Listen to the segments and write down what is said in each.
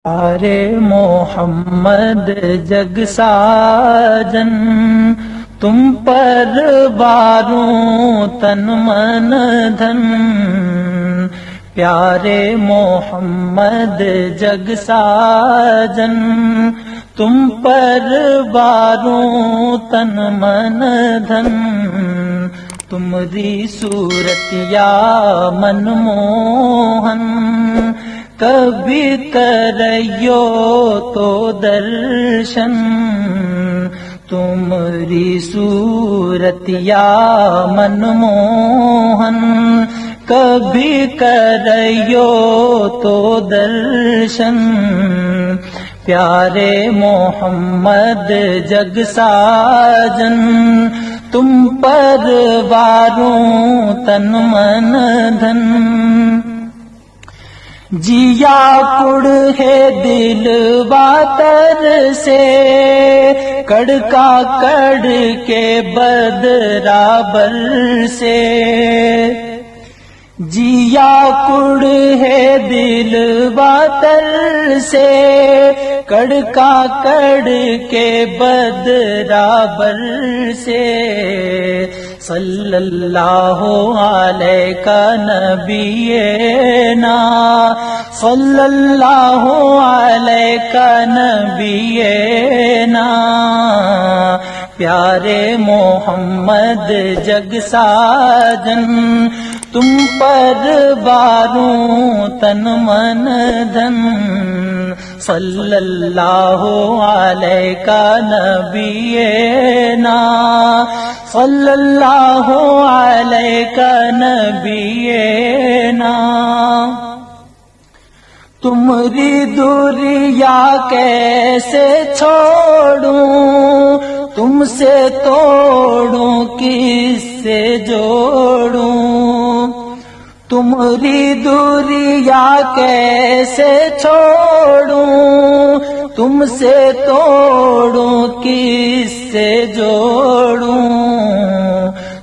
ارے محمد جگ ساجن، تم پر باروں تن من دھن، پیارے محمد جگ ساجن، تم پر باروں تن من دھن، تمری صورت یا من موہن، کبھی کریو تو درشن، تمری صورت یا من موہن، کبھی کریو تو درشن، پیارے محمد جگ ساجن، تم پر واروں تن من دھن، جیا کڑ ہے دل باتر سے، کڑکا کڑ کے بدرابر سے، جیا کڑ ہے دل باتر سے، کڑکا کڑ کے بدرابر سے، صلی اللہ علیہ نبینا، صلی اللہ علیہ نبینا، پیارے محمد جگ ساجن، تم پر باروں تن من دھن، صلی اللہ علیہ نبینا، صلی اللہ علیہ نبینا، تمری دوریا کیسے چھوڑوں، تم سے توڑوں کس سے جوڑوں، تمری دوریا کیسے چھوڑوں، تم سے توڑوں کس سے جوڑوں،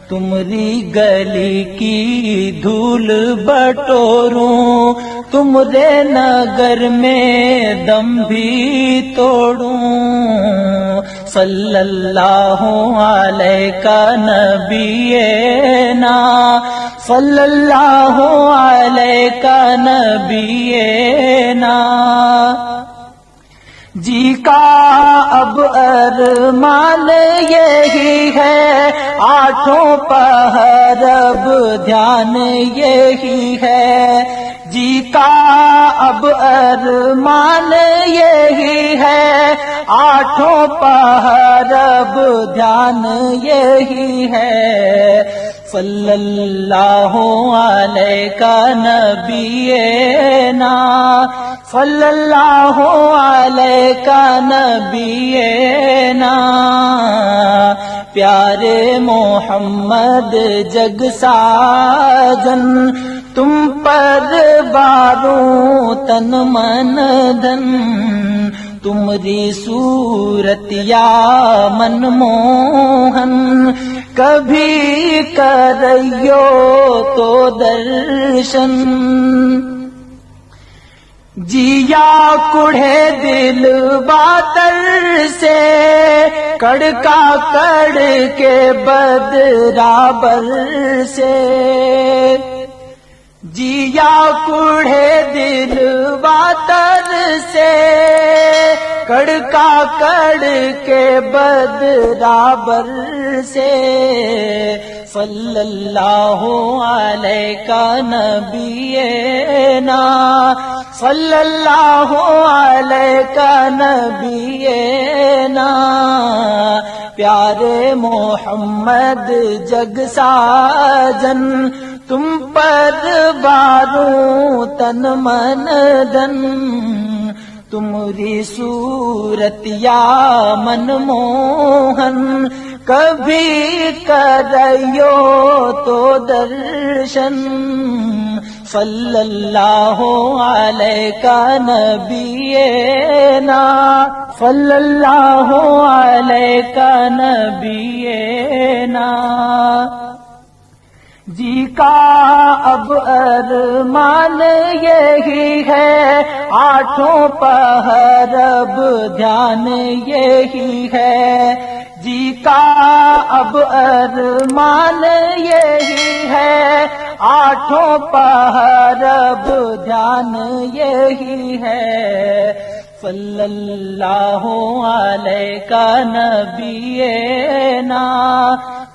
تمری گلی کی دھول بٹوروں، تمرے نگر میں دم بھی توڑوں، صلی اللہ علیہ نبینا، صلی اللہ علیہ نبینا، جی کا اب ارمان یہی ہے، آٹھوں پہر اب دھیان یہی ہے، جی کا اب ارمان یہی ہے، آٹھوں پہر اب دھیان یہی ہے، صلی اللہ علیہ نبینا، صلی اللہ علیہ نبینا، پیارے محمد جگ ساجن، تم پر باروں تن من دھن، تمری صورت یا من موہن، کبھی کریو تو درشن، جیا کڑھے دل باتر سے، کڑکا کڑ کے بدرابر سے، جیا کڑھے دل باتر سے، کڑکا کڑ کے بدرابر سے، صلی اللہ علیہ نبینا، صلی اللہ علیہ نبینا، پیارے محمد جگ ساجن، تم پر باروں تن من دھن، تمری صورت یا من موہن، کبھی کریو تو درشن، صلی اللہ علیہ نبینا، صلی اللہ علیہ نبینا، جی کا اب ارمان یہی ہے، آٹھوں پہر اب دھیان یہی ہے، جی کا اب ارمان یہی ہے، آٹھوں پہر اب دھیان یہی ہے، صلی اللہ علیہ نبینا،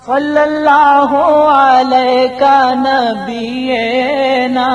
صلی اللہ علیہ نبینا۔